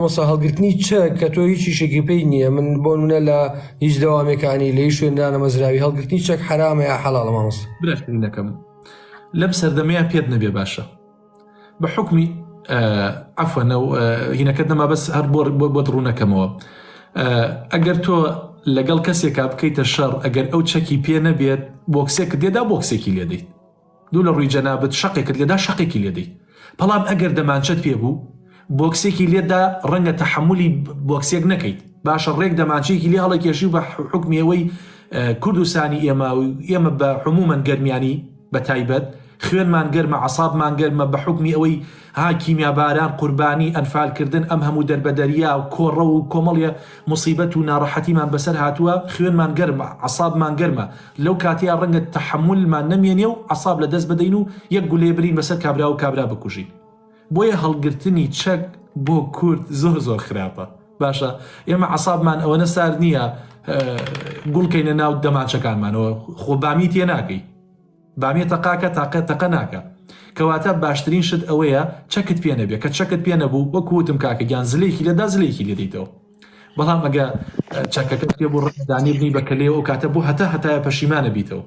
مۆسا هەڵگرتنی چەک کە تۆ هیچی شێکی پێی نییە من بۆ نمونە لە هیچ دەوامێکانی لە هیچ شوێندانە مەزراوی هەڵگرتنی چەک حرامە یا حەڵاڵە مامۆستا؟ براشترینەکەم لەم سەردەمەیە پێت نەبێ باشە بە حکمی عەفوەن هینەکەت نەما بەس هەر بۆ ڕوونەکەمەوە ئەگەر تۆ لەگەڵ کەسێکا بکەیتە شەڕ ئەگەر ئەو چەکی پێ نەبێت بۆکسێکت لێدا بۆکسێکی لێدەیت دوو لە ڕووی جەنابەت شەقێکت لێدا شەقێکی لێدەیت بەڵام ئەگەر دەمانچەت پێ بوو بۆکسێکی لێدا ڕەنگە تەحملی بۆکسێک نەکەیت باشە ڕێک دەمانچەیەکی لێ هەڵەکێشی بە حکمیەوەی کوردستانی ئێمە بە حمومەن گەرمیانی بە تایبەت خوێنمان گەرمە عەسابمان گەرمە بە حکمی ئەوەی کیمیاباران قوربانی ئەنفالکردن ئەم هەموو دەربەدەریا و کۆڕە و کۆمەڵیە موسیبەت و ناڕەحەتیمان بەسەر هاتووە خوێنمان گەرمە عەسابمان گەرمە لەو کاتیا ڕەنگە تەحملمان نەمێنێ و عەساب لە دەست بدەین و یەک گولێ برین بەسەر کابرا و کابرا بکوژین بۆیە هەڵگرتنی چەک بۆ کورد زۆر خراپە باشە ئێمە عەسابمان ئەوەنە سار نییە گوڵکەینە ناو دەمانچەکانمانەوە خۆ بامی تێ ناکەی بامیە تەقاکە تاقە ناکە کەواتە باشترین شت ئەوەیە چەکت پێ نەبێ کە چەکت پێ نەبوو وەکوتم کاکە گیان زلێکی لێدا زلێکی لێدەیتەوە بەڵام ئەگە چەکەکە پێ بۆ ڕدانی بنی بە کەلێ و کاتە بۆ هەتایە پەشیمانە بیتەوە